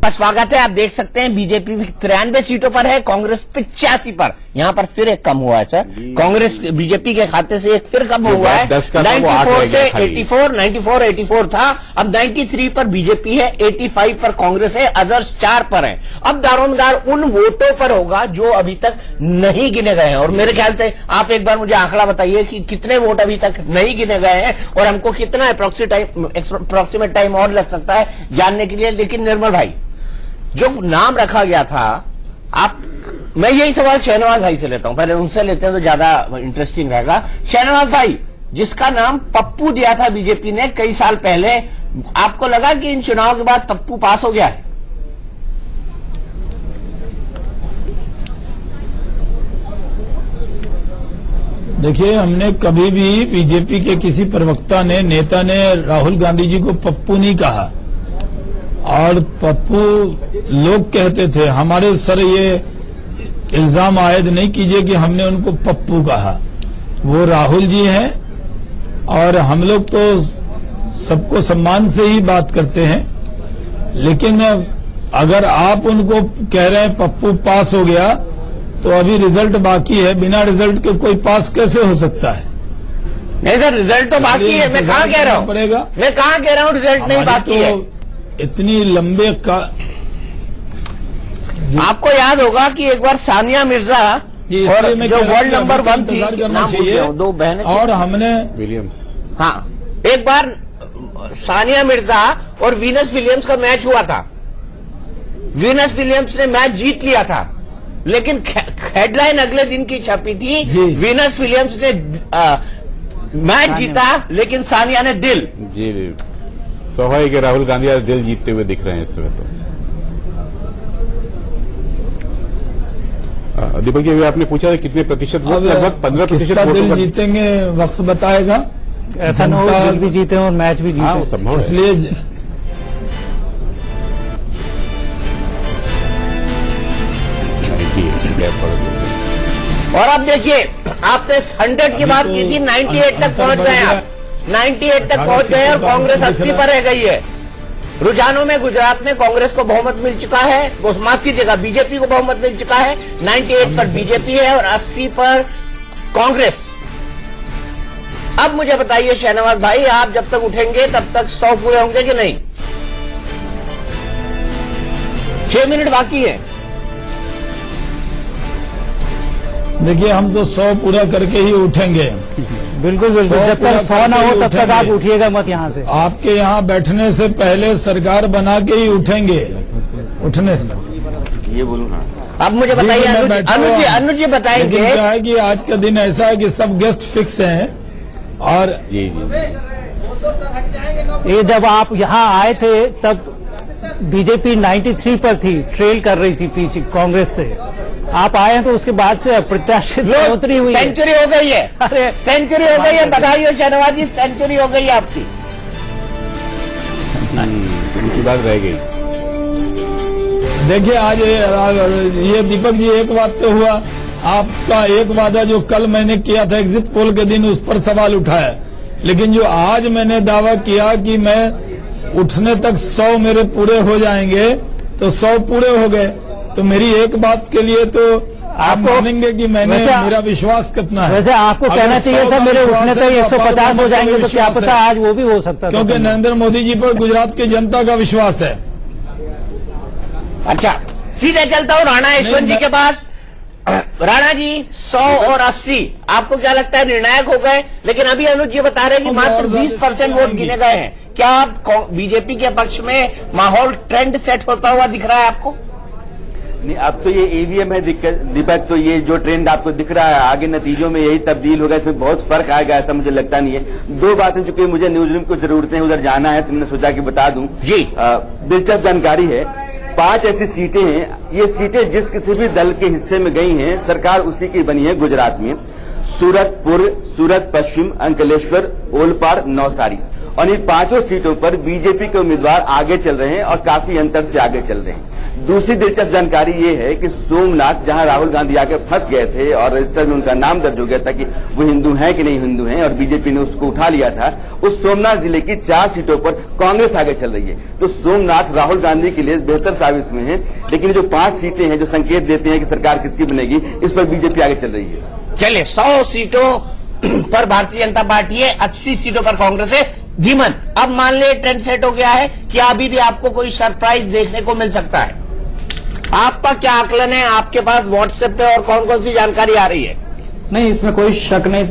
आपका स्वागत है। आप देख सकते हैं बीजेपी 93 सीटों पर है, कांग्रेस 85 पर। यहाँ पर फिर एक कम हुआ है सर, कांग्रेस बीजेपी के खाते से एक फिर कम हुआ है। 94 से 84, 94 84 था, अब 93 पर बीजेपी है, 85 पर कांग्रेस है, अदर्स 4 पर है। अब दारोमदार उन वोटों पर होगा जो अभी तक नहीं गिने गए हैं। और मेरे ख्याल से आप एक बार मुझे आंकड़ा बताइए कि कितने वोट अभी तक नहीं गिने गए हैं और हमको कितना अप्रोक्सीमेट टाइम और लग सकता है जानने के लिए। लेकिन निर्मल भाई, जो नाम रखा गया था, मैं यही सवाल शहनवाज भाई से लेता हूं, पहले उनसे लेते हैं तो ज्यादा इंटरेस्टिंग रहेगा। शहनवाज भाई, जिसका नाम पप्पू दिया था बीजेपी ने कई साल पहले, आपको लगा कि इन चुनाव के बाद पप्पू पास हो गया है? देखिए, हमने कभी भी बीजेपी के किसी प्रवक्ता ने, नेता ने राहुल गांधी जी को पप्पू नहीं कहा। और पप्पू लोग कहते थे, हमारे सर ये इल्जाम आयद नहीं कीजिए कि हमने उनको पप्पू कहा। वो राहुल जी हैं और हम लोग तो सबको सम्मान से ही बात करते हैं। लेकिन अगर आप उनको कह रहे हैं पप्पू पास हो गया, तो अभी रिजल्ट बाकी है। बिना रिजल्ट के कोई पास कैसे हो सकता है? नहीं सर, रिजल्ट तो बाकी है। मैं कहाँ कह रहा हूँ, मैं कहाँ कह रहा हूँ रिजल्ट नहीं बाकी है। इतनी लंबे का आपको याद होगा कि एक बार सानिया मिर्जा और जो वर्ल्ड नंबर 1 थी, करना चाहिए, दो बहनें और हमने विलियम्स, हाँ, एक बार सानिया मिर्जा और वीनस विलियम्स का मैच हुआ था। वीनस विलियम्स ने मैच जीत लिया था, लेकिन हेडलाइन अगले दिन की छपी थी, वीनस विलियम्स ने मैच जीता लेकिन सानिया ने दिल। जी, स्वाभाविक है, राहुल गांधी आज दिल जीतते हुए दिख रहे हैं इस समय। तो दीपक जी, आपने पूछा कितने प्रतिशत वोट? लगभग 15% दिल जीतेंगे, वक्त बताएगा। ऐसा न हो दिल भी जीते और मैच भी जीते, संभव है। इसलिए और अब देखिए, आपने 100 की बात की थी, 98 तक पहुंच गए आप, 98 तक पहुंच गए और कांग्रेस 80 पर रह गई है। रुझानों में गुजरात में कांग्रेस को बहुमत मिल चुका है, माफ कीजिएगा, बीजेपी को बहुमत मिल चुका है। 98 पर बीजेपी है और 80 पर कांग्रेस। अब मुझे बताइए शहनवाज भाई, आप जब तक उठेंगे तब तक 100 पूरे होंगे कि नहीं? 6 मिनट बाकी है। देखिए, हम तो 100 पूरा करके ही उठेंगे। बिल्कुल बिल्कुल, जब तक 100 ना हो तब तक आप उठिएगा मत यहाँ से। आपके यहाँ बैठने से पहले सरकार बना के ही उठेंगे, उठने से। ये बोलूँ ना, अब मुझे बताइए अनुज जी बताएंगे। क्या है कि आज का दिन ऐसा है कि सब गेस्ट फिक्स हैं। और जी, ये जब आप यहाँ आए थे तब बीजेपी 93 पर थी, ट्रेल कर रही थी पीछे कांग्रेस से। आप आए हैं तो उसके बाद से अप्रत्याशित बढ़ोतरी हुई, सेंचुरी हो गई है। अरे सेंचुरी हो गई है, बधाई हो शहनवाज जी, सेंचुरी हो गई है आपकी। उनकी बात रह गई। देखिए, आज ये दीपक जी, एक बात तो हुआ, आपका एक वादा जो कल मैंने किया था एग्जिट पोल के दिन, उस पर सवाल उठाया। लेकिन जो आज मैंने दावा किया कि मैं उठने तक 100 मेरे पूरे हो जाएंगे, तो 100 पूरे हो गए। तो मेरी एक बात के लिए तो आप मानेंगे कि मेरा विश्वास कितना है। वैसे आपको कहना चाहिए था मेरे उठने तक 150 हो जाएंगे, तो क्या पता आज वो भी हो सकता था। क्योंकि नरेंद्र मोदी जी पर गुजरात की जनता का विश्वास है। अच्छा, सीधे चलता हूँ राणा यशवंत जी के पास। राणा जी, 100 और 80 आपको क्या लगता है निर्णायक हो गए? लेकिन अभी अनुज जी बता रहे हैं कि मात्र 20% वोट गिने गए हैं। क्या आप बीजेपी के पक्ष में माहौल ट्रेंड सेट होता हुआ दिख रहा है आपको? नहीं, अब तो ये ईवीएम है दीपक, तो ये जो ट्रेंड आपको दिख रहा है आगे नतीजों में यही तब्दील होगा, इसमें बहुत फर्क आएगा ऐसा मुझे लगता नहीं है। 2 बातें चूंकि मुझे न्यूज रूम को जरूरत है, उधर जाना है, तो मैंने सोचा कि बता दूं। जी, दिलचस्प जानकारी है। 5 ऐसी सीटें हैं, ये सीटें जिस किसी भी दल के हिस्से में गई हैं, सरकार उसी की बनी है गुजरात में। सूरत पूर्व, सूरत पश्चिम, अंकलेश्वर, ओलपाड़, नौसारी। और इन 5 सीटों पर बीजेपी के उम्मीदवार आगे चल रहे हैं और काफी अंतर से आगे चल रहे हैं। दूसरी दिलचस्प जानकारी ये है कि सोमनाथ, जहां राहुल गांधी आके फंस गए थे और रजिस्टर में उनका नाम दर्ज हो गया था कि वो हिंदू हैं कि नहीं हिंदू हैं, और बीजेपी ने उसको उठा लिया था, उस सोमनाथ जिले की 4 सीटों पर कांग्रेस आगे चल रही है। तो सोमनाथ राहुल गांधी के लिए बेहतर साबित हुए हैं, लेकिन जो 5 सीटें हैं जो संकेत देते हैं कि सरकार किसकी बनेगी, इस पर बीजेपी आगे चल रही है। चलिए, 100 सीटों पर भारतीय जनता पार्टी है, 80 सीटों पर कांग्रेस है। धीमन, अब मान ले ट्रेंड सेट हो गया है कि अभी भी आपको कोई सरप्राइज देखने को मिल सकता है? आपका क्या आकलन है? आपके पास व्हाट्सएप पे और कौन कौन सी जानकारी आ रही है? नहीं, इसमें कोई शक नहीं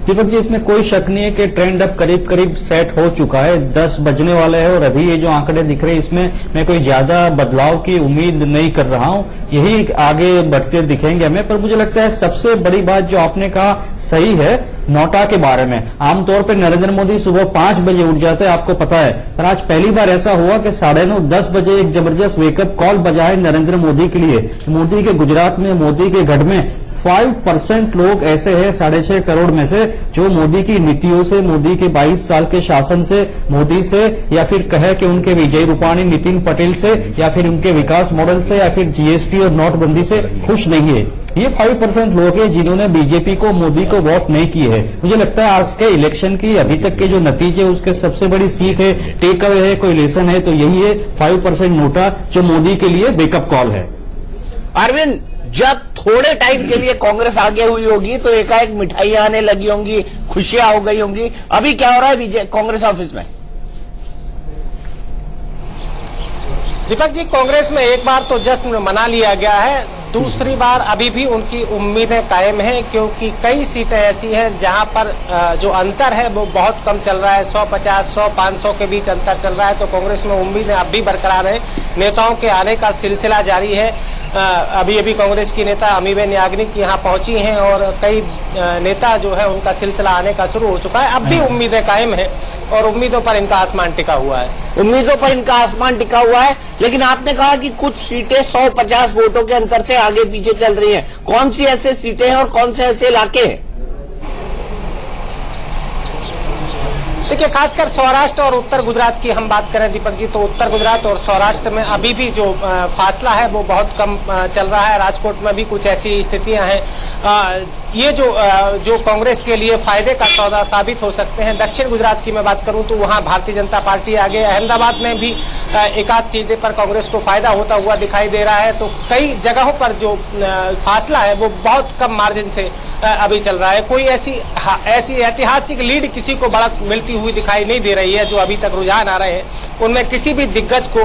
दीपक जी, इसमें कोई शक नहीं है कि ट्रेंड अब करीब करीब सेट हो चुका है। 10 बजने वाले हैं और अभी ये जो आंकड़े दिख रहे हैं इसमें मैं कोई ज्यादा बदलाव की उम्मीद नहीं कर रहा हूं। यही आगे बढ़ते दिखेंगे हमें। पर मुझे लगता है सबसे बड़ी बात जो आपने कहा सही है नोटा के बारे में। आमतौर पर नरेंद्र मोदी सुबह 5 बजे उठ जाते हैं, आपको पता है, पर आज पहली बार ऐसा हुआ कि 9:30 10 बजे एक जबरदस्त वेकअप कॉल बजा है नरेंद्र मोदी के लिए। मोदी के गुजरात में, मोदी के गढ़ में 5% लोग ऐसे हैं 6.5 करोड़ में से जो मोदी की नीतियों से, मोदी के 22 साल के शासन से, मोदी से, या फिर कहे कि उनके विजय रूपाणी, नितिन पटेल से, या फिर उनके विकास मॉडल से, या फिर जीएसटी और नोटबंदी से खुश नहीं है। ये 5% लोग हैं जिन्होंने बीजेपी को, मोदी को वोट नहीं किए है। मुझे लगता है आज के इलेक्शन की अभी तक के जो नतीजे उसके सबसे बड़ी सीख है, टेक अवे है, कोई लेसन है तो यही है 5% नोटा जो मोदी के लिए वेकअप कॉल है। अरविंद, जब थोड़े टाइम के लिए कांग्रेस आगे हुई होगी तो एकाएक मिठाइयां आने लगी होंगी, खुशियां हो गई होंगी। अभी क्या हो रहा है कांग्रेस ऑफिस में? दीपक जी, कांग्रेस में एक बार तो जश्न मना लिया गया है, दूसरी बार अभी भी उनकी उम्मीदें कायम हैं, क्योंकि कई सीटें ऐसी हैं जहां पर जो अंतर है वो बहुत कम चल रहा है। 150, 100, 500 के बीच अंतर चल रहा है। तो कांग्रेस में उम्मीदें अब भी बरकरार है। नेताओं के आने का सिलसिला जारी है। अभी अभी कांग्रेस की नेता अमीबेन याग्निक यहाँ पहुंची हैं और कई नेता जो है उनका सिलसिला आने का शुरू हो चुका है। अब भी उम्मीदें कायम है और उम्मीदों पर इनका आसमान टिका हुआ है। उम्मीदों पर इनका आसमान टिका हुआ है, लेकिन आपने कहा कि कुछ सीटें 150 वोटों के अंतर से आगे पीछे चल रही हैं। कौन सी ऐसे सीटें हैं और कौन से ऐसे इलाके हैं? देखिए, खासकर सौराष्ट्र और उत्तर गुजरात की हम बात करें दीपक जी, तो उत्तर गुजरात और सौराष्ट्र में अभी भी जो फासला है वो बहुत कम चल रहा है। राजकोट में भी कुछ ऐसी स्थितियां हैं। ये जो कांग्रेस के लिए फायदे का सौदा साबित हो सकते हैं। दक्षिण गुजरात की मैं बात करूं तो वहां भारतीय जनता पार्टी आगे। अहमदाबाद में भी एक आध चीजें पर कांग्रेस को फायदा होता हुआ दिखाई दे रहा है। तो कई जगहों पर जो फासला है वो बहुत कम मार्जिन से अभी चल रहा है। कोई ऐसी ऐतिहासिक लीड किसी को बढ़त मिलती हुई दिखाई नहीं दे रही है। जो अभी तक रुझान आ रहे हैं उनमें किसी भी दिग्गज को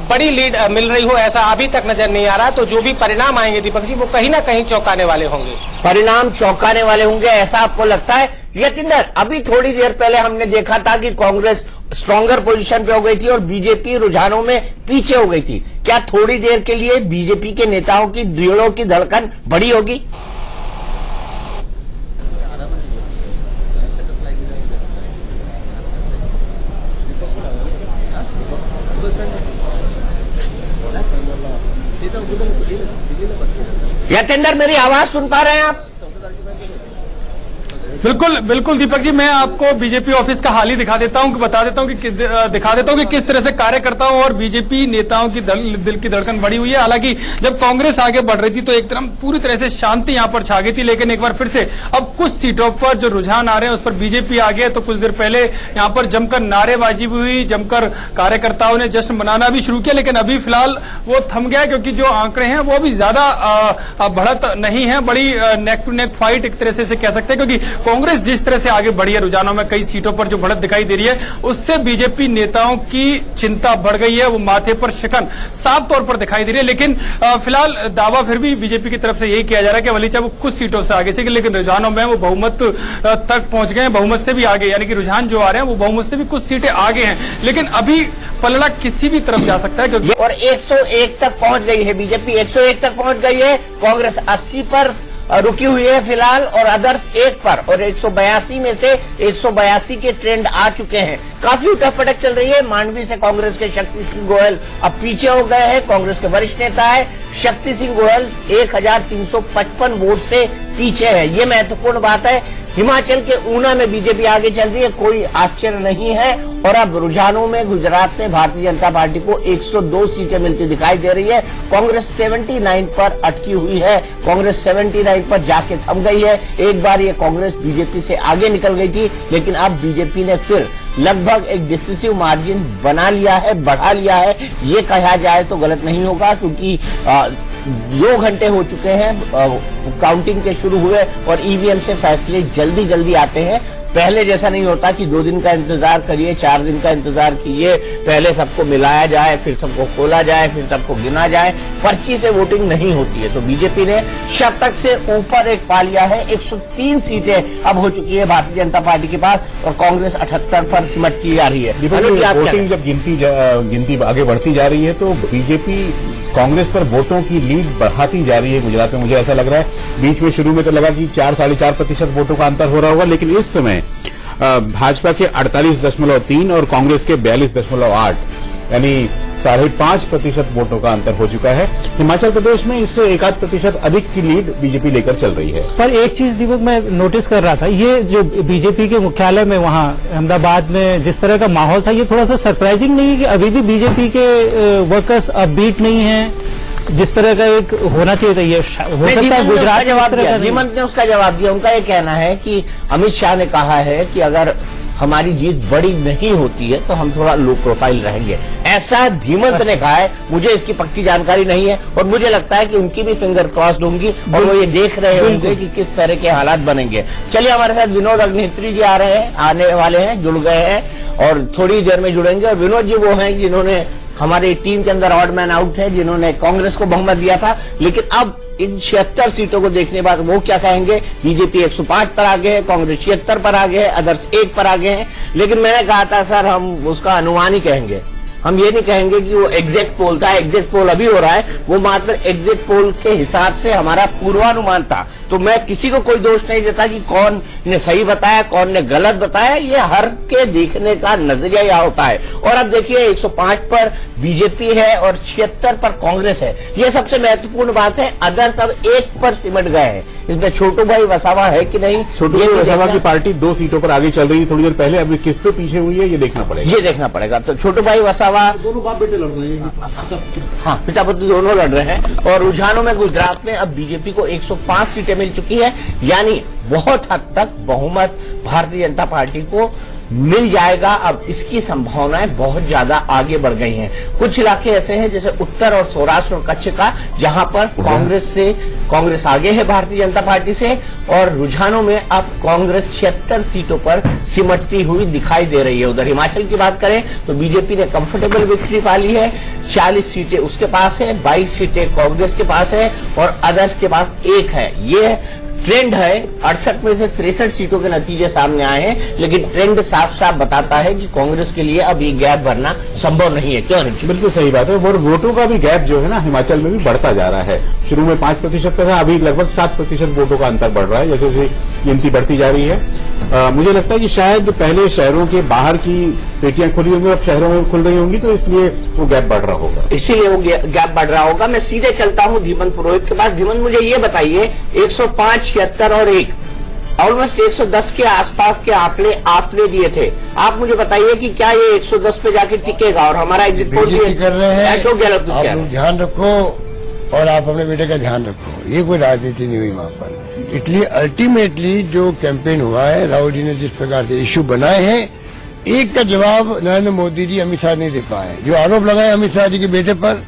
बड़ी लीड मिल रही हो ऐसा अभी तक नजर नहीं आ रहा। तो जो भी परिणाम आएंगे दीपक जी वो कहीं ना कहीं चौंकाने वाले होंगे। परिणाम चौंकाने वाले होंगे, ऐसा आपको लगता है? यतिंदर, अभी थोड़ी देर पहले हमने देखा था कि कांग्रेस स्ट्रॉन्गर पोजीशन पे हो गई थी और बीजेपी रुझानों में पीछे हो गई थी। क्या थोड़ी देर के लिए बीजेपी के नेताओं की रीढ़ों की धड़कन बढ़ी होगी? यतेंद्र, मेरी आवाज सुन पा रहे हैं आप? बिल्कुल बिल्कुल दीपक जी, मैं आपको बीजेपी ऑफिस का हाल ही दिखा देता हूं, दिखा देता हूं कि किस तरह से कार्यकर्ताओं और बीजेपी नेताओं की दिल की धड़कन बढ़ी हुई है। हालांकि जब कांग्रेस आगे बढ़ रही थी तो एक तरफ पूरी तरह से शांति यहां पर छा गई थी, लेकिन एक बार फिर से अब कुछ सीटों पर जो रुझान आ रहे हैं उस पर बीजेपी आ गई। तो कुछ देर पहले यहां पर जमकर नारेबाजी भी हुई, जमकर कार्यकर्ताओं ने जश्न मनाना भी शुरू किया, लेकिन अभी फिलहाल वो थम गया क्योंकि जो आंकड़े हैं वो भी ज्यादा बढ़त नहीं है। बड़ी नेक टू नेक फाइट एक तरह से कह सकते हैं, क्योंकि कांग्रेस जिस तरह से आगे बढ़ी है रुझानों में, कई सीटों पर जो बढ़त दिखाई दे रही है उससे बीजेपी नेताओं की चिंता बढ़ गई है। वो माथे पर शिकन साफ तौर पर दिखाई दे रही है। लेकिन फिलहाल दावा फिर भी बीजेपी की तरफ से यही किया जा रहा है कि भले चाहे वो कुछ सीटों से आगे से, लेकिन रुझानों में वो बहुमत तक पहुंच गए हैं, बहुमत से भी आगे, यानी कि रुझान जो आ रहे हैं वो बहुमत से भी कुछ सीटें आगे हैं। लेकिन अभी पलड़ा किसी भी तरफ जा सकता है क्योंकि और 101 तक पहुंच गई है बीजेपी, 101 तक पहुंच गई है। कांग्रेस 80 पर रुकी हुई है फिलहाल और अदर्स 1 पर, और 182 में से 182 के ट्रेंड आ चुके हैं। काफी उठक-पटक चल रही है। मांडवी से कांग्रेस के शक्ति सिंह गोयल अब पीछे हो गए हैं। कांग्रेस के वरिष्ठ नेता है शक्ति सिंह गोयल 1355 वोट से पीछे है। ये महत्वपूर्ण बात है हिमाचल के ऊना में बीजेपी आगे चल रही है, कोई आश्चर्य नहीं है। और अब रुझानों में गुजरात में भारतीय जनता पार्टी को 102 सीटें मिलती दिखाई दे रही है। कांग्रेस 79 पर अटकी हुई है, कांग्रेस 79 पर जाके थम गई है। एक बार ये कांग्रेस बीजेपी से आगे निकल गई थी, लेकिन अब बीजेपी ने फिर लगभग एक डिसिसिव मार्जिन बना लिया है, बढ़ा लिया है। ये कहा जाए तो गलत नहीं होगा, क्योंकि 2 घंटे हो चुके हैं काउंटिंग के शुरू हुए और ईवीएम से फैसले जल्दी जल्दी आते हैं। पहले जैसा नहीं होता कि 2 दिन का इंतजार करिए, 4 दिन का इंतजार कीजिए, पहले सबको मिलाया जाए, फिर सबको खोला जाए, फिर सबको गिना जाए। पर्ची से वोटिंग नहीं होती है। तो बीजेपी ने शतक से ऊपर एक पा लिया है। 103 सीटें अब हो चुकी है भारतीय जनता पार्टी के पास और कांग्रेस 78 पर सिमटती जा रही है। वोटिंग जब गिनती आगे बढ़ती जा रही है तो बीजेपी कांग्रेस पर वोटों की लीड बढ़ाती जा रही है गुजरात में। मुझे ऐसा लग रहा है, बीच में शुरू में तो लगा कि 4-4.5% वोटों का अंतर हो रहा होगा, लेकिन इस समय भाजपा के 48.3 और कांग्रेस के 42.8 यानी 5.5% वोटों का अंतर हो चुका है। हिमाचल प्रदेश में इससे 1% अधिक की लीड बीजेपी लेकर चल रही है। पर एक चीज दीपक मैं नोटिस कर रहा था, ये जो बीजेपी के मुख्यालय में वहां अहमदाबाद में जिस तरह का माहौल था, ये थोड़ा सा सरप्राइजिंग नहीं है कि अभी भी बीजेपी के वर्कर्स अपबीट नहीं है जिस तरह का एक होना चाहिए था। ये हो सकता है गुजरात जवाब दिया, हेमंत ने उसका जवाब दिया। उनका ये कहना है कि अमित शाह ने कहा है कि अगर हमारी जीत बड़ी नहीं होती है तो हम थोड़ा लो प्रोफाइल रहेंगे, ऐसा धीमंत ने कहा है। मुझे इसकी पक्की जानकारी नहीं है और मुझे लगता है कि उनकी भी फिंगर क्रॉस्ड होंगी और वो ये देख रहे होंगे कि किस तरह के हालात बनेंगे। चलिए, हमारे साथ विनोद अग्निहोत्री जी आने वाले हैं, जुड़ गए हैं और थोड़ी देर में जुड़ेंगे। और विनोद जी वो हैं जिन्होंने हमारी टीम के अंदर ऑड मैन आउट थे, जिन्होंने कांग्रेस को बहुमत दिया था, लेकिन अब इन 76 सीटों को देखने के बाद वो क्या कहेंगे। बीजेपी 105 पर आगे है, कांग्रेस 76 पर आगे है, अदर्स 1 पर आगे हैं। लेकिन मैंने कहा था सर हम उसका अनुमान ही कहेंगे, हम ये नहीं कहेंगे कि वो एग्जैक्ट पोल था। एग्जैक्ट पोल अभी हो रहा है, वो मात्र एग्जैक्ट पोल के हिसाब से हमारा पूर्वानुमान था। तो मैं किसी को कोई दोष नहीं देता कि कौन ने सही बताया, कौन ने गलत बताया। ये हर के देखने का नजरिया यह होता है। और अब देखिए 105 पर बीजेपी है और 76 पर कांग्रेस है। ये सबसे महत्वपूर्ण बात है। अदर सब 1 पर सिमट गए हैं। इसमें छोटू भाई वसावा है कि नहीं, छोटू भाई वसावा की पार्टी 2 सीटों पर आगे चल रही है थोड़ी देर पहले, अभी किस पे पीछे हुई है ये देखना पड़ेगा। तो छोटू भाई वसावा दोनों बाप बेटे लड़ रहे हैं, हाँ पिता पुत्र दोनों लड़ रहे हैं। और रुझानों में गुजरात में अब बीजेपी को 105 सीटें मिल चुकी है, यानी बहुत हद तक बहुमत भारतीय जनता पार्टी को मिल जाएगा। अब इसकी संभावनाएं बहुत ज्यादा आगे बढ़ गई हैं। कुछ इलाके ऐसे हैं जैसे उत्तर और सौराष्ट्र और कच्छ का, जहां पर कांग्रेस आगे है भारतीय जनता पार्टी से और रुझानों में अब कांग्रेस 76 सीटों पर सिमटती हुई दिखाई दे रही है। उधर हिमाचल की बात करें तो बीजेपी ने कंफर्टेबल विक्ट्री पा ली है। 40 सीटें उसके पास है, 22 सीटें कांग्रेस के पास है और अदर्स के पास 1 है। ये ट्रेंड है। 68 में से 63 सीटों के नतीजे सामने आए हैं, लेकिन ट्रेंड साफ साफ बताता है कि कांग्रेस के लिए अब ये गैप भरना संभव नहीं है। क्यों नहीं? बिल्कुल सही बात है। और वोटों का भी गैप जो है ना हिमाचल में भी बढ़ता जा रहा है। शुरू में 5% का था, अभी लगभग 7% वोटों का अंतर बढ़ रहा है जैसे जैसे गिनती बढ़ती जा रही है। मुझे लगता है कि शायद पहले शहरों के बाहर की पेटियां खुली होंगी, अब शहरों में खुल रही होंगी, तो इसलिए वो गैप बढ़ रहा होगा। इसीलिए वो गैप बढ़ रहा होगा। मैं सीधे चलता हूं धीमंत पुरोहित के पास। धीमंत, मुझे ये बताइए 105, 76 और 1 ऑलमोस्ट 110 के आसपास के आंकड़े आपने दिए थे। आप मुझे बताइए कि क्या ये 110 पे जाके टिकेगा? और हमारा एग्जिट पोल कर रहे हैं, अशोक गहलोत आप लोग ध्यान रखो और आप अपने बेटे का ध्यान रखो। ये कोई राजनीति नहीं हुई वहां पर। इसलिए अल्टीमेटली जो कैंपेन हुआ है, राहुल जी ने जिस प्रकार से इश्यू बनाए हैं, एक का जवाब नरेंद्र मोदी जी अमित शाह नहीं दे पाए। जो आरोप लगाए अमित शाह जी के बेटे पर,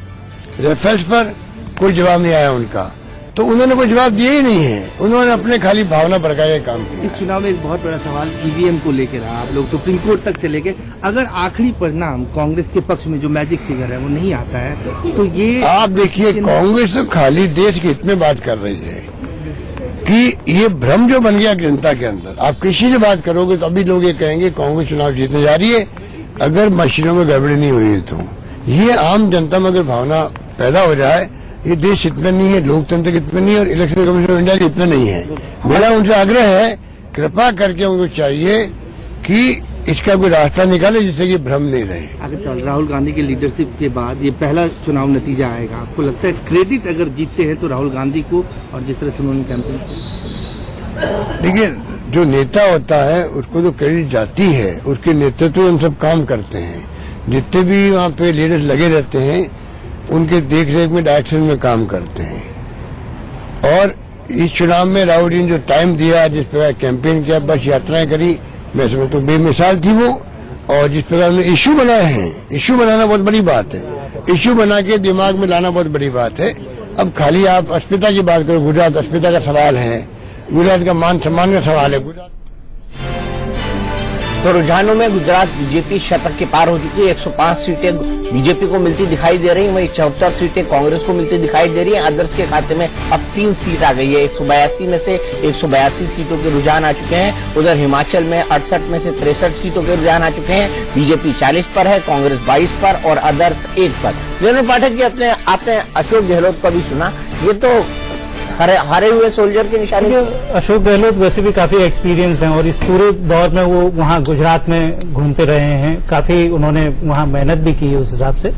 रेफरेंस पर, कोई जवाब नहीं आया उनका। तो उन्होंने कोई जवाब दिया ही नहीं है। उन्होंने अपने खाली भावना भड़का के काम किया। इस चुनाव में एक बहुत बड़ा सवाल ईवीएम को लेकर रहा। आप लोग सुप्रीम कोर्ट तक चले गए। अगर आखिरी परिणाम कांग्रेस के पक्ष में जो मैजिक फिगर है वो नहीं आता है तो ये आप देखिए, कांग्रेस तो खाली देश के हित में बात कर रही है कि ये भ्रम जो बन गया जनता के अंदर। आप किसी से बात करोगे तो अभी लोग ये कहेंगे कांग्रेस चुनाव जीतने जा रही है अगर मशीनों में गड़बड़ी नहीं हुई है। तो ये आम जनता में अगर भावना पैदा हो जाए, ये देश इतना नहीं है, लोकतंत्र के इतना नहीं है और इलेक्शन कमीशन ऑफ इंडिया के इतना नहीं है। मेरा उनसे आग्रह है, कृपा करके उनको चाहिए कि इसका कोई रास्ता निकाले जिससे कि भ्रम नहीं रहे। अगर चल राहुल गांधी की लीडरशिप के बाद ये पहला चुनाव नतीजा आएगा, आपको लगता है क्रेडिट अगर जीतते हैं तो राहुल गांधी को, और जिस तरह से उन्होंने कैंपेन देखिए जो नेता होता है उसको तो क्रेडिट जाती है, उसके नेतृत्व में हम सब काम करते हैं। जितने भी वहाँ पे लीडर्स लगे रहते हैं उनके देख रेख में, डायरेक्शन में काम करते हैं। और इस चुनाव में राहुल जी ने जो टाइम दिया, जिस प्रकार कैंपेन किया, बस यात्राएं करी, मैं समझता तो बेमिसाल थी वो। और जिस प्रकार उन्होंने इश्यू बनाए हैं, इश्यू बनाना बहुत बड़ी बात है, इश्यू बना के दिमाग में लाना बहुत बड़ी बात है। अब खाली आप अस्मिता की बात करो, गुजरात अस्मिता का सवाल है, गुजरात का मान सम्मान का सवाल है। गुजरात तो रुझानों में गुजरात बीजेपी शतक के पार हो चुकी है। 105 सीटें बीजेपी को मिलती दिखाई दे रही हैं, वहीं 74 सीटें कांग्रेस को मिलती दिखाई दे रही हैं। अदर्स के खाते में अब 3 सीट आ गई है। 182 में से 182 सीटों के रुझान आ चुके हैं। उधर हिमाचल में 68 में से 63 सीटों के रुझान आ चुके हैं। बीजेपी 40 पर है, कांग्रेस 22 पर और अदर्स 1 पर। वीरेंद्र पाठक जी, आपने अशोक गहलोत का भी सुना, ये तो हारे हुए सोल्जर की निशानी। अशोक गहलोत वैसे भी काफी एक्सपीरियंस्ड हैं और इस पूरे दौर में वो वहां गुजरात में घूमते रहे हैं, काफी उन्होंने वहां मेहनत भी की है उस हिसाब से।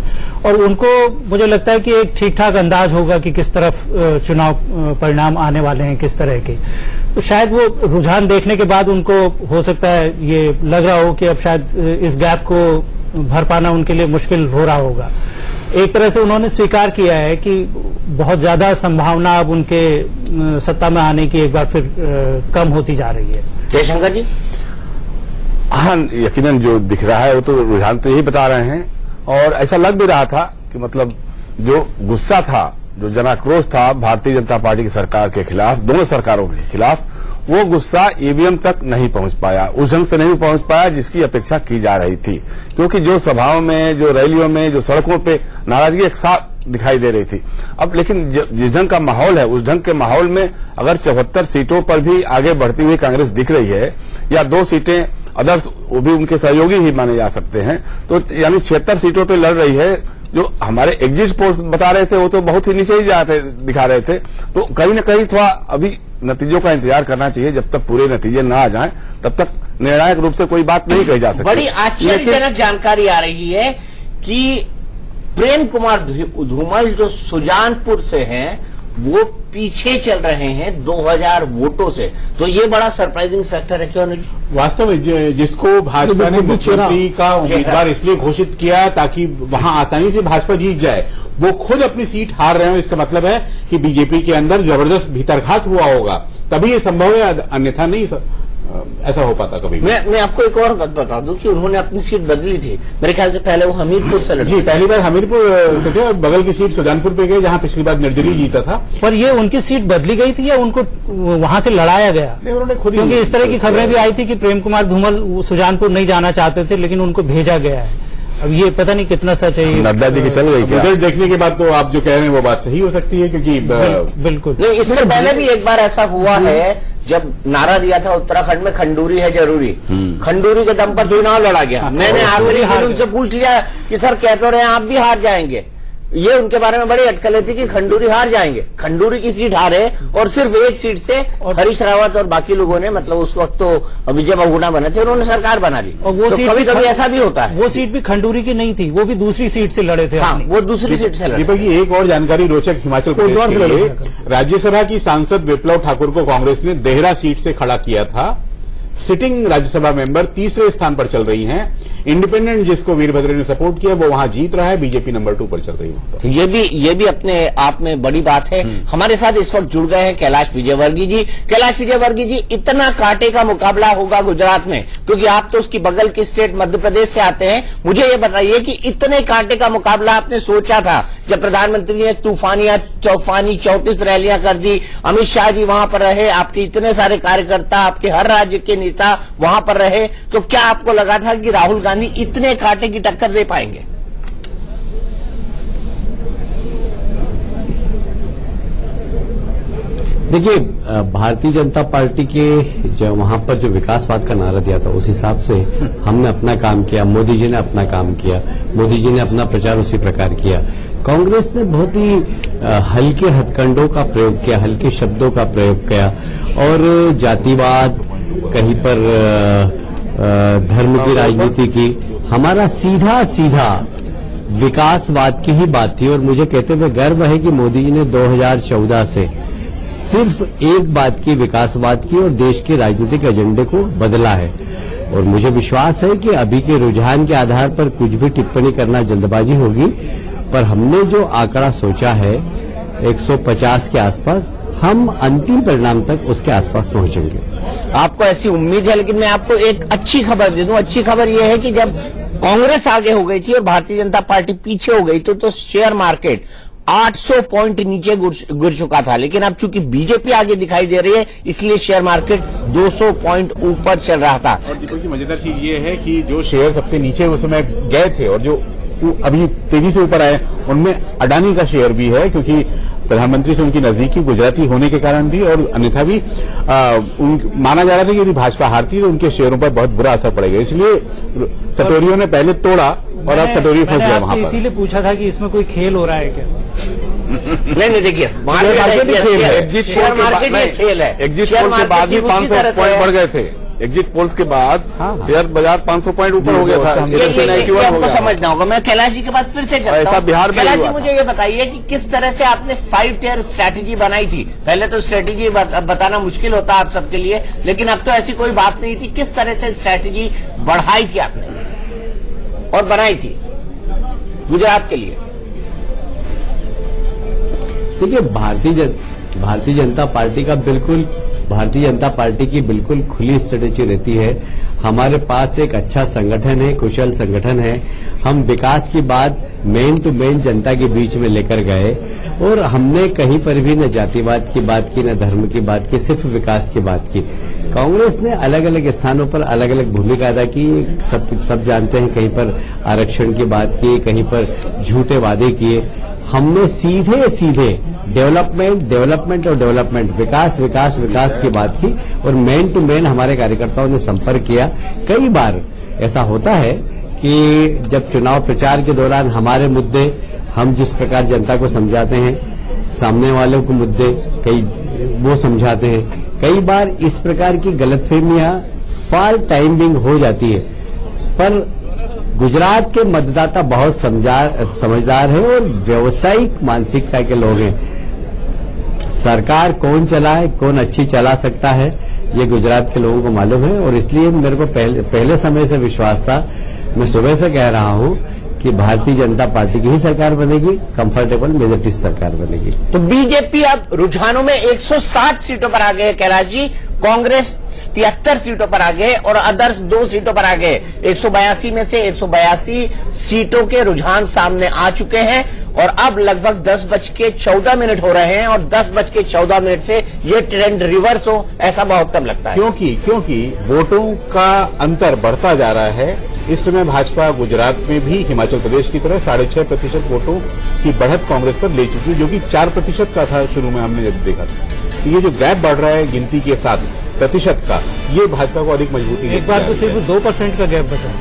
और उनको मुझे लगता है कि एक ठीक ठाक अंदाज होगा कि किस तरफ चुनाव परिणाम आने वाले हैं, किस तरह के। तो शायद वो रुझान देखने के बाद उनको हो सकता है ये लग रहा हो कि अब शायद इस गैप को भर पाना उनके लिए मुश्किल हो रहा होगा। एक तरह से उन्होंने स्वीकार किया है कि बहुत ज्यादा संभावना अब उनके सत्ता में आने की एक बार फिर कम होती जा रही है। जयशंकर जी, हाँ, यकीनन जो दिख रहा है वो तो रुझान तो यही बता रहे हैं। और ऐसा लग भी रहा था कि मतलब जो गुस्सा था, जो जनाक्रोश था भारतीय जनता पार्टी की सरकार के खिलाफ, दोनों सरकारों के खिलाफ, वो गुस्सा ईवीएम तक नहीं पहुंच पाया, उस ढंग से नहीं पहुंच पाया जिसकी अपेक्षा की जा रही थी। क्योंकि जो सभाओं में, जो रैलियों में, जो सड़कों पे नाराजगी एक साथ दिखाई दे रही थी। अब लेकिन जिस ढंग का माहौल है, उस ढंग के माहौल में अगर 74 सीटों पर भी आगे बढ़ती हुई कांग्रेस दिख रही है, या 2 सीटें अदर्स वो भी उनके सहयोगी ही माने जा सकते हैं, तो यानी 76 सीटों पर लड़ रही है। जो हमारे एग्जिट पोल्स बता रहे थे वो तो बहुत ही नीचे ही दिखा रहे थे। तो कहीं न कहीं थोड़ा अभी नतीजों का इंतजार करना चाहिए। जब तक पूरे नतीजे न आ जाएं तब तक निर्णायक रूप से कोई बात नहीं कही जा सकती। बड़ी आश्चर्यजनक जानकारी आ रही है कि प्रेम कुमार धूमल जो सुजानपुर से हैं, वो पीछे चल रहे हैं 2000 वोटों से। तो ये बड़ा सरप्राइजिंग फैक्टर है। क्यों नहीं? वास्तव में जिसको भाजपा ने मुख्यमंत्री का उम्मीदवार इसलिए घोषित किया ताकि वहां आसानी से भाजपा जीत जाए, वो खुद अपनी सीट हार रहे हो, इसका मतलब है कि बीजेपी के अंदर जबरदस्त भीतरघात हुआ होगा, तभी ये संभव है, अन्यथा नहीं ऐसा हो पाता कभी। मैं आपको एक और बात बता दूं कि उन्होंने अपनी सीट बदली थी। मेरे ख्याल से पहले वो हमीरपुर से लड़े। जी, पहली बार हमीरपुर से थे और बगल की सीट सुजानपुर पे गए, जहां पिछली बार निर्दलीय जीता था। पर ये उनकी सीट बदली गई थी या उनको वहां से लड़ाया गया? नहीं, उन्होंने खुद ही, क्योंकि इस तरह की खबरें भी आई थी कि प्रेम कुमार धूमल सुजानपुर नहीं जाना चाहते थे, लेकिन उनको भेजा गया है। अब ये पता नहीं कितना सच है। नड्डा जी की चल गई क्या? रिजल्ट देखने के बाद तो आप जो कह रहे हैं वो बात सही हो सकती है, क्योंकि बिल्कुल नहीं, इससे पहले भी एक बार ऐसा हुआ है जब नारा दिया था उत्तराखंड में खंडूरी है जरूरी, खंडूरी के दम पर चुनाव लड़ा गया। मैंने आखिरी दिन से पूछ लिया कि सर कह तो रहे हैं आप भी हार जाएंगे। ये उनके बारे में बड़ी अटकलें थी कि खंडूरी हार जाएंगे। खंडूरी की सीट हारे और सिर्फ 1 सीट से हरीश रावत और बाकी लोगों ने, मतलब उस वक्त तो विजय बहुगुणा बने थे, उन्होंने सरकार बना ली। और वो तो सीट कभी कभी ऐसा भी होता है। वो सीट भी खंडूरी की नहीं थी, वो भी दूसरी सीट से लड़े थे। हाँ, वो दूसरी सीट से लड़े। दीपक जी, एक और जानकारी रोचक हिमाचल प्रदेश के लिए, राज्यसभा की सांसद विप्लव ठाकुर को कांग्रेस ने देहरा सीट से खड़ा किया था। सिटिंग राज्यसभा मेंबर तीसरे स्थान पर चल रही हैं। इंडिपेंडेंट जिसको वीरभद्र ने सपोर्ट किया वो वहां जीत रहा है, बीजेपी नंबर 2 पर चल रही है। तो ये भी अपने आप में बड़ी बात है। हमारे साथ इस वक्त जुड़ गए हैं कैलाश विजयवर्गीय जी। कैलाश विजयवर्गीय जी, इतना कांटे का मुकाबला होगा गुजरात में, क्योंकि आप तो उसकी बगल की स्टेट मध्य प्रदेश से आते हैं। मुझे ये बताइए कि इतने कांटे का मुकाबला आपने सोचा था जब प्रधानमंत्री ने तूफानी 34 रैलियां कर दी, अमित शाह जी वहां पर रहे, आपके इतने सारे कार्यकर्ता, आपके हर राज्य के नेता वहां पर रहे, तो क्या आपको लगा था कि राहुल गांधी इतने कांटे की टक्कर दे पाएंगे? देखिए, भारतीय जनता पार्टी के जो वहां पर जो विकासवाद का नारा दिया था, उस हिसाब से हमने अपना काम किया, मोदी जी ने अपना काम किया, मोदी जी ने अपना प्रचार उसी प्रकार किया। कांग्रेस ने बहुत ही हल्के हथकंडों का प्रयोग किया, हल्के शब्दों का प्रयोग किया और जातिवाद, कहीं पर धर्म की राजनीति की। हमारा सीधा सीधा विकासवाद की ही बात थी और मुझे कहते हुए गर्व है कि मोदी जी ने 2014 से सिर्फ एक बात की, विकासवाद की, और देश के राजनीतिक एजेंडे को बदला है। और मुझे विश्वास है कि अभी के रुझान के आधार पर कुछ भी टिप्पणी करना जल्दबाजी होगी, पर हमने जो आंकड़ा सोचा है 150 के आसपास, हम अंतिम परिणाम तक उसके आसपास पहुंचेंगे। आपको ऐसी उम्मीद है, लेकिन मैं आपको एक अच्छी खबर दे दूं। अच्छी खबर यह है कि जब कांग्रेस आगे हो गई थी और भारतीय जनता पार्टी पीछे हो गई तो शेयर मार्केट 800 पॉइंट नीचे गिर चुका था, लेकिन अब चूंकि बीजेपी आगे दिखाई दे रही है इसलिए शेयर मार्केट 200 पॉइंट ऊपर चल रहा था। और दीपक जी, मजेदार चीज ये है कि जो शेयर सबसे नीचे उस समय गए थे और जो अभी तेजी से ऊपर आए उनमें अडानी का शेयर भी है, क्योंकि प्रधानमंत्री से उनकी नजदीकी गुजराती होने के कारण भी और अन्यथा भी माना जा रहा था कि यदि भाजपा हारती तो उनके शेयरों पर बहुत बुरा असर पड़ेगा। इसलिए सटोरियों ने पहले तोड़ा और अब सटोरी फंस गया वहां पर। इसीलिए पूछा था कि इसमें कोई खेल हो रहा है क्या? नहीं देखिए, एग्जिट पोल के बाद भी 500 पॉइंट बढ़ गए थे। एग्जिट पोल्स के बाद शेयर बाजार 500 पॉइंट ऊपर हो गया था। आपको समझना होगा। मैं कैलाश जी के पास फिर से ऐसा बिहार में कैलाश जी, मुझे ये बताइए कि किस तरह से आपने 5 टियर स्ट्रैटेजी बनाई थी। पहले तो स्ट्रैटेजी बताना मुश्किल होता आप सबके लिए, लेकिन अब तो ऐसी कोई बात नहीं थी। किस तरह से स्ट्रैटेजी बढ़ाई थी आपने और बनाई थी गुजरात के लिए? देखिए, भारतीय जनता पार्टी की बिल्कुल खुली स्ट्रेटेजी रहती है। हमारे पास एक अच्छा संगठन है, कुशल संगठन है। हम विकास की बात मेन टू मेन जनता के बीच में लेकर गए और हमने कहीं पर भी न जातिवाद की बात की, न धर्म की बात की, सिर्फ विकास की बात की। कांग्रेस ने अलग अलग स्थानों पर अलग अलग भूमिका अदा की। सब जानते हैं, कहीं पर आरक्षण की बात की, कहीं पर झूठे वादे किए। हमने सीधे डेवलपमेंट और डेवलपमेंट, विकास की बात की और मेन टू मेन हमारे कार्यकर्ताओं ने संपर्क किया। कई बार ऐसा होता है कि जब चुनाव प्रचार के दौरान हमारे मुद्दे हम जिस प्रकार जनता को समझाते हैं, सामने वालों के मुद्दे कई वो समझाते हैं। कई बार इस प्रकार की गलतफहमियां फॉर टाइमिंग हो जाती है, पर गुजरात के मतदाता बहुत समझदार है और व्यावसायिक मानसिकता के लोग हैं। सरकार कौन चलाए, कौन अच्छी चला सकता है, ये गुजरात के लोगों को मालूम है और इसलिए मेरे को पहले समय से विश्वास था। मैं सुबह से कह रहा हूं कि भारतीय जनता पार्टी की ही सरकार बनेगी, कंफर्टेबल मेजॉरिटी सरकार बनेगी। तो बीजेपी अब रुझानों में 160 सीटों पर आ गए कैलाश जी, कांग्रेस 73 सीटों पर आ गए और अदर्स 2 सीटों पर आ गए। 182 में से 182 सीटों के रुझान सामने आ चुके हैं और अब लगभग 10:14 हो रहे हैं और 10:14 से ये ट्रेंड रिवर्स हो ऐसा बहुत कम लगता है। क्योंकि वोटों का अंतर बढ़ता जा रहा है। इस समय भाजपा गुजरात में भी हिमाचल प्रदेश की तरह 6.5% वोटों की बढ़त कांग्रेस पर ले चुकी है, जो कि 4% का था शुरू में हमने जब देखा था। तो ये जो गैप बढ़ रहा है गिनती के साथ प्रतिशत का, ये भाजपा को अधिक मजबूती एक बार तो सिर्फ 2% का गैप बचा,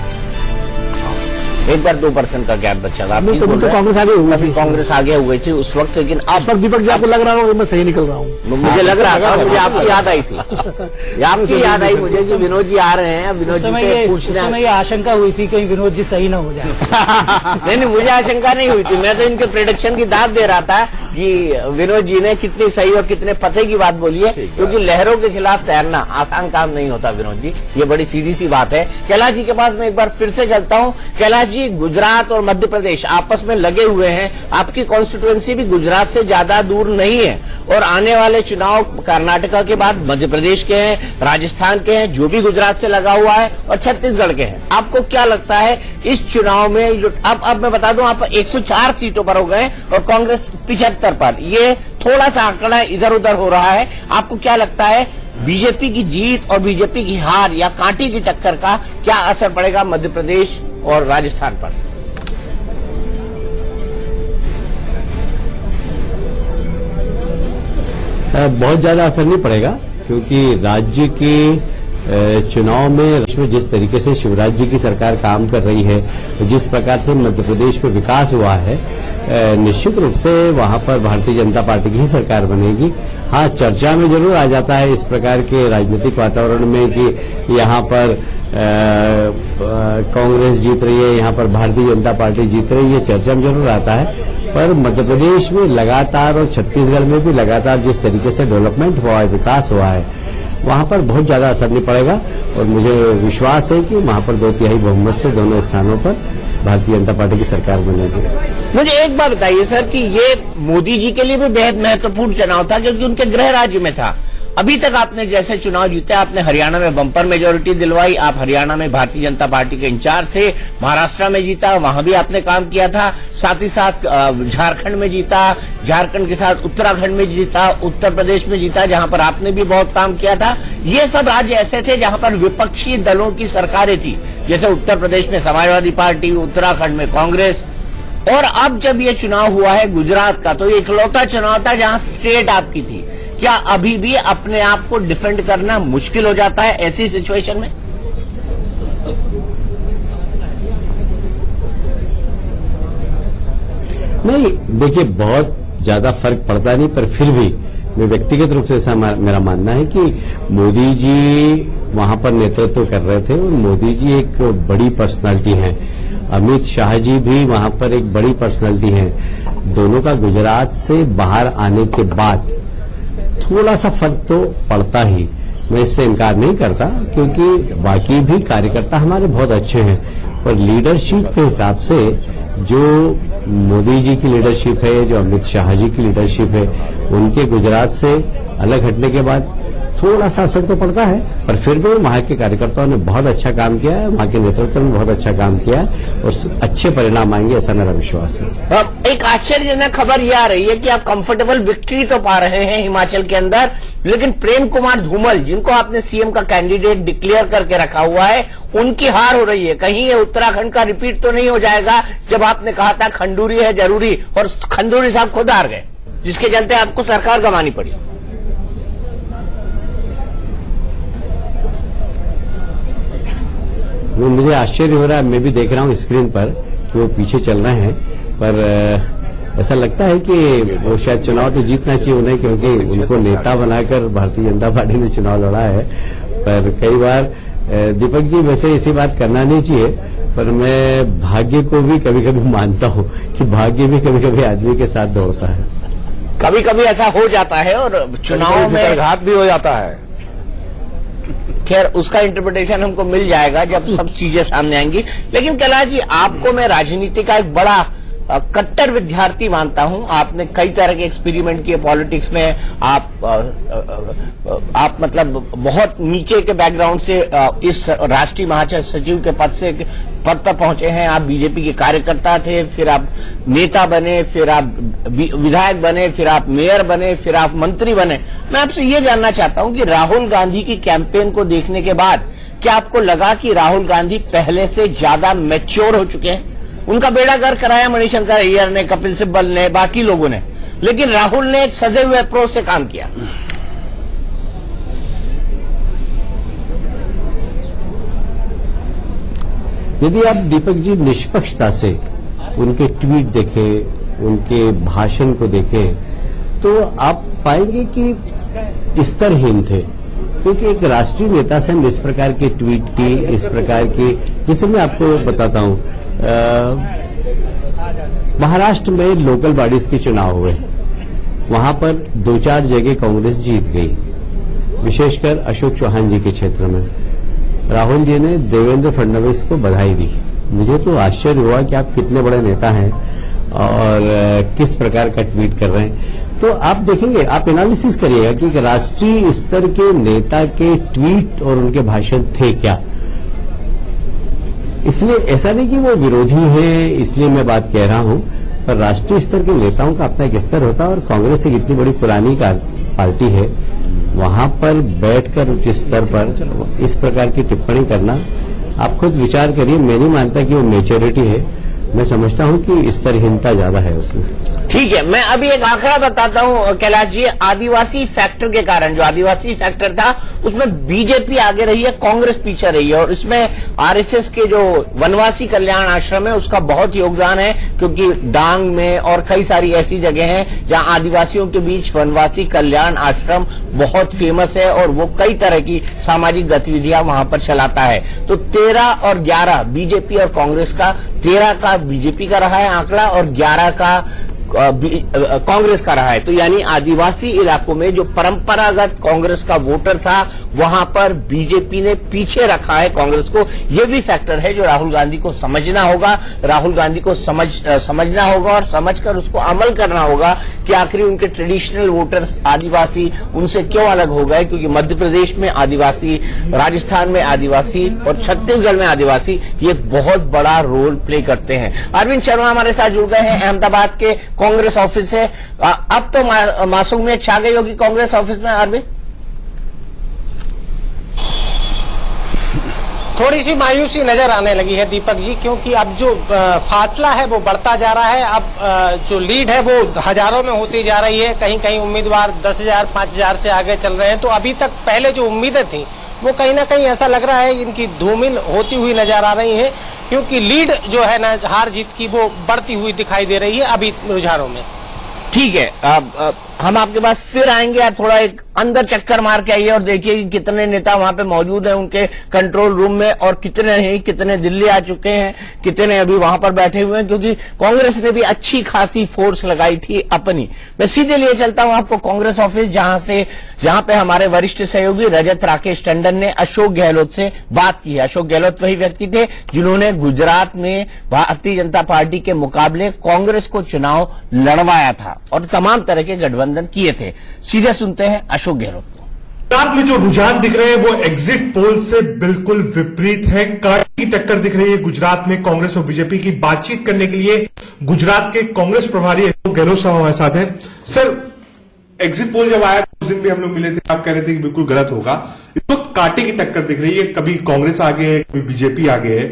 एक बार 2% का गैप बचा था। तो कांग्रेस आगे हुई थी, कांग्रेस आगे हो गई थी उस वक्त, लेकिन आप दीपक जी आपको लग रहा होगा मैं सही निकल रहा हूँ? मुझे लग रहा था, मुझे आपकी याद आई थी, आपकी याद आई मुझे कि विनोद जी आ रहे हैं, विनोद जी से पूछना। ये आशंका हुई थी कहीं विनोद जी सही ना हो जाए। नहीं, मुझे आशंका नहीं हुई थी। मैं तो इनके प्रेडिक्शन की दाद दे रहा था कि विनोद जी ने कितनी सही और कितने पते की बात बोली है, क्योंकि लहरों के खिलाफ तैरना आसान काम नहीं होता विनोद जी, ये बड़ी सीधी सी बात है। कैलाश जी के पास मैं एक बार फिर से चलता हूँ। कैलाश जी, गुजरात और मध्य प्रदेश आपस में लगे हुए हैं, आपकी कॉन्स्टिट्यूएंसी भी गुजरात से ज्यादा दूर नहीं है और आने वाले चुनाव कर्नाटका के बाद मध्य प्रदेश के हैं, राजस्थान के हैं, जो भी गुजरात से लगा हुआ है, और छत्तीसगढ़ के हैं। आपको क्या लगता है इस चुनाव में जो अब मैं बता दूं, आप 104 सीटों पर हो गए और कांग्रेस 75 पर, ये थोड़ा सा आंकड़ा इधर उधर हो रहा है। आपको क्या लगता है बीजेपी की जीत और बीजेपी की हार या कांटे की टक्कर का क्या असर पड़ेगा मध्य प्रदेश और राजस्थान पर? बहुत ज्यादा असर नहीं पड़ेगा, क्योंकि राज्य के चुनाव में जिस तरीके से शिवराज जी की सरकार काम कर रही है, जिस प्रकार से मध्य प्रदेश में विकास हुआ है, निश्चित रूप से वहां पर भारतीय जनता पार्टी की ही सरकार बनेगी। हाँ, चर्चा में जरूर आ जाता है इस प्रकार के राजनीतिक वातावरण में कि यहाँ पर कांग्रेस जीत रही है, यहाँ पर भारतीय जनता पार्टी जीत रही है, चर्चा में जरूर आता है। पर मध्य प्रदेश में लगातार और छत्तीसगढ़ में भी लगातार जिस तरीके से डेवलपमेंट हुआ है, विकास हुआ है, वहां पर बहुत ज्यादा असर नहीं पड़ेगा। और मुझे विश्वास है कि वहां पर 2/3 बहुमत से दोनों स्थानों पर भारतीय जनता पार्टी की सरकार बनेगी। मुझे एक बात बताइए सर कि ये मोदी जी के लिए भी बेहद महत्वपूर्ण चुनाव था क्योंकि उनके गृह राज्य में था। अभी तक आपने जैसे चुनाव जीते, आपने हरियाणा में बम्पर मेजोरिटी दिलवाई, आप हरियाणा में भारतीय जनता पार्टी के इंचार्ज थे, महाराष्ट्र में जीता, वहां भी आपने काम किया था, साथ ही साथ झारखंड में जीता, झारखंड के साथ उत्तराखंड में जीता, उत्तर प्रदेश में जीता जहां पर आपने भी बहुत काम किया था। ये सब राज्य ऐसे थे जहां पर विपक्षी दलों की सरकारें थी, जैसे उत्तर प्रदेश में समाजवादी पार्टी, उत्तराखंड में कांग्रेस। और अब जब ये चुनाव हुआ है गुजरात का, तो ये इकलौता चुनाव था जहां स्टेट आपकी थी। क्या अभी भी अपने आप को डिफेंड करना मुश्किल हो जाता है ऐसी सिचुएशन में? नहीं, देखिए बहुत ज्यादा फर्क पड़ता नहीं, पर फिर भी मैं व्यक्तिगत रूप से ऐसा मेरा मानना है कि मोदी जी वहां पर नेतृत्व कर रहे थे और मोदी जी एक बड़ी पर्सनालिटी हैं। अमित शाह जी भी वहां पर एक बड़ी पर्सनालिटी हैं। दोनों का गुजरात से बाहर आने के बाद थोड़ा सा फर्क तो पड़ता ही, मैं इससे इनकार नहीं करता, क्योंकि बाकी भी कार्यकर्ता हमारे बहुत अच्छे हैं। पर लीडरशिप के हिसाब से जो मोदी जी की लीडरशिप है, जो अमित शाह जी की लीडरशिप है, उनके गुजरात से अलग हटने के बाद थोड़ा सा असर तो पड़ता है। पर फिर भी वहां के कार्यकर्ताओं ने बहुत अच्छा काम किया है, वहां के नेतृत्व ने बहुत अच्छा काम किया है और अच्छे परिणाम आएंगे, ऐसा मेरा विश्वास है। एक आश्चर्यजनक खबर यह आ रही है कि आप कंफर्टेबल विक्ट्री तो पा रहे हैं हिमाचल के अंदर, लेकिन प्रेम कुमार धूमल, जिनको आपने सीएम का कैंडिडेट डिक्लेयर करके रखा हुआ है, उनकी हार हो रही है। कहीं ये उत्तराखंड का रिपीट तो नहीं हो जाएगा जब आपने कहा था खंडूरी है जरूरी, और खंडूरी साहब खुद हार गए, जिसके चलते आपको सरकार गंवानी पड़ी। मुझे आश्चर्य हो रहा है, मैं भी देख रहा हूं स्क्रीन पर कि वो पीछे चल रहे हैं, पर ऐसा लगता है कि वो शायद चुनाव तो जीतना चाहिए उन्हें, क्योंकि उनको नेता बनाकर भारतीय जनता पार्टी ने चुनाव लड़ा है। पर कई बार दीपक जी वैसे ऐसी बात करना नहीं चाहिए, पर मैं भाग्य को भी कभी कभी मानता हूं कि भाग्य भी कभी कभी आदमी के साथ दौड़ता है। कभी कभी ऐसा हो जाता है और चुनाव में घात भी हो जाता है। खैर उसका इंटरप्रिटेशन हमको मिल जाएगा जब सब चीजें सामने आएंगी। लेकिन कैलाश जी, आपको मैं राजनीति का एक बड़ा कट्टर विद्यार्थी मानता हूं। आपने कई तरह के एक्सपेरिमेंट किए पॉलिटिक्स में। आप मतलब बहुत नीचे के बैकग्राउंड से इस राष्ट्रीय महासचिव के पद पर पहुंचे हैं। आप बीजेपी के कार्यकर्ता थे, फिर आप नेता बने, फिर आप विधायक बने, फिर आप मेयर बने, फिर आप मंत्री बने। मैं आपसे ये जानना चाहता हूं कि राहुल गांधी की कैंपेन को देखने के बाद क्या आपको लगा कि राहुल गांधी पहले से ज्यादा मैच्योर हो चुके हैं? उनका बेड़ा गर्क कराया मणिशंकर अय्यर ने, कपिल सिब्बल ने, बाकी लोगों ने, लेकिन राहुल ने एक सधे हुए अप्रोच से काम किया। यदि आप दीपक जी निष्पक्षता से उनके ट्वीट देखें, उनके भाषण को देखें, तो आप पाएंगे कि स्तरहीन थे। क्योंकि एक राष्ट्रीय नेता से हम इस प्रकार के ट्वीट की, इस प्रकार की, जैसे मैं आपको बताता हूं, महाराष्ट्र में लोकल बॉडीज के चुनाव हुए, वहां पर 2-4 जगह कांग्रेस जीत गई, विशेषकर अशोक चौहान जी के क्षेत्र में। राहुल जी ने देवेंद्र फडणवीस को बधाई दी। मुझे तो आश्चर्य हुआ कि आप कितने बड़े नेता हैं और किस प्रकार का ट्वीट कर रहे हैं। तो आप देखेंगे, आप एनालिसिस करिएगा कि एक राष्ट्रीय स्तर के नेता के ट्वीट और उनके भाषण थे क्या। इसलिए ऐसा नहीं कि वो विरोधी है इसलिए मैं बात कह रहा हूं, पर राष्ट्रीय स्तर के नेताओं का अपना एक स्तर होता है और कांग्रेस एक इतनी बड़ी पुरानी पार्टी है, वहां पर बैठकर उच्च स्तर पर इस प्रकार की टिप्पणी करना, आप खुद विचार करिए। मैं नहीं मानता कि वो मेच्योरिटी है, मैं समझता हूं कि स्तरहीनता ज्यादा है उसमें। ठीक है, मैं अभी एक आंकड़ा बताता हूं कैलाश जी। आदिवासी फैक्टर के कारण, जो आदिवासी फैक्टर था उसमें बीजेपी आगे रही है, कांग्रेस पीछे रही है, और इसमें आरएसएस के जो वनवासी कल्याण आश्रम है उसका बहुत योगदान है, क्योंकि डांग में और कई सारी ऐसी जगह हैं जहां आदिवासियों के बीच वनवासी कल्याण आश्रम बहुत फेमस है और वो कई तरह की सामाजिक गतिविधियां वहां पर चलाता है। तो 13 और 11 बीजेपी और कांग्रेस का, 13 का बीजेपी का रहा है आंकड़ा और 11 का कांग्रेस का रहा है। तो यानी आदिवासी इलाकों में जो परंपरागत कांग्रेस का वोटर था वहां पर बीजेपी ने पीछे रखा है कांग्रेस को। यह भी फैक्टर है जो राहुल गांधी को समझना होगा। राहुल गांधी को समझना होगा और समझकर उसको अमल करना होगा कि आखिर उनके ट्रेडिशनल वोटर्स आदिवासी उनसे क्यों अलग हो गए, क्योंकि मध्य प्रदेश में आदिवासी, राजस्थान में आदिवासी और छत्तीसगढ़ में आदिवासी ये एक बहुत बड़ा रोल प्ले करते हैं। अरविंद शर्मा हमारे साथ जुड़ गए हैं, अहमदाबाद के कांग्रेस ऑफिस है। अब तो मासूमियत छा गई होगी कांग्रेस ऑफिस में अरविंद? थोड़ी सी मायूसी नजर आने लगी है दीपक जी, क्योंकि अब जो फासला है वो बढ़ता जा रहा है। अब जो लीड है वो हजारों में होती जा रही है। कहीं कहीं उम्मीदवार 10,000 5,000 से आगे चल रहे हैं। तो अभी तक पहले जो उम्मीदें थी वो कहीं ना कहीं ऐसा लग रहा है इनकी धूमिल होती हुई नजर आ रही है, क्योंकि लीड जो है ना हार जीत की वो बढ़ती हुई दिखाई दे रही है अभी रुझानों में। ठीक है, अब हम आपके पास फिर आएंगे। आप थोड़ा एक अंदर चक्कर मार के आइए और देखिए कि कितने नेता वहां पे मौजूद हैं उनके कंट्रोल रूम में और कितने नहीं, कितने दिल्ली आ चुके हैं, कितने अभी वहां पर बैठे हुए हैं, क्योंकि कांग्रेस ने भी अच्छी खासी फोर्स लगाई थी अपनी। मैं सीधे लिए चलता हूं आपको कांग्रेस ऑफिस, जहां पे हमारे वरिष्ठ सहयोगी रजत राकेश टंडन ने अशोक गहलोत से बात की है। अशोक गहलोत वही व्यक्ति थे जिन्होंने गुजरात में भारतीय जनता पार्टी के मुकाबले कांग्रेस को चुनाव लड़वाया था और तमाम तरह के गठबंधन किए थे। सीधे सुनते हैं अशोक गहलोत को। गुजरात में जो रुझान दिख रहे हैं वो एग्जिट पोल से बिल्कुल विपरीत है। कांटे की टक्कर दिख रही है गुजरात में कांग्रेस और बीजेपी की। बातचीत करने के लिए गुजरात के कांग्रेस प्रभारी अशोक गहलोत साहब हमारे साथ हैं। सर, एग्जिट पोल जब आया उस दिन भी हम लोग मिले थे, आप कह रहे थे कि बिल्कुल गलत होगा। इस वक्त कांटे की टक्कर दिख रही है, कभी कांग्रेस आगे है, कभी बीजेपी आगे है।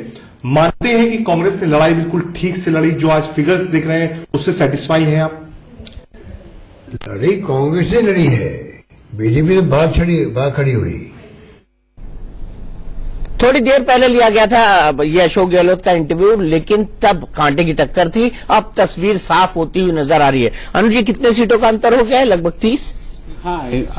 मानते हैं कि कांग्रेस ने लड़ाई बिल्कुल ठीक से लड़ी, जो आज फिगर्स दिख रहे हैं उससे सेटिस्फाई हैं आप? लड़ी कांग्रेस ने लड़ी है, बीजेपी तो बात खड़ी हुई। थोड़ी देर पहले लिया गया था ये अशोक गहलोत का इंटरव्यू, लेकिन तब कांटे की टक्कर थी। अब तस्वीर साफ होती हुई नजर आ रही है। अनुज जी, कितने सीटों का अंतर हो गया है? लगभग 30। हाँ,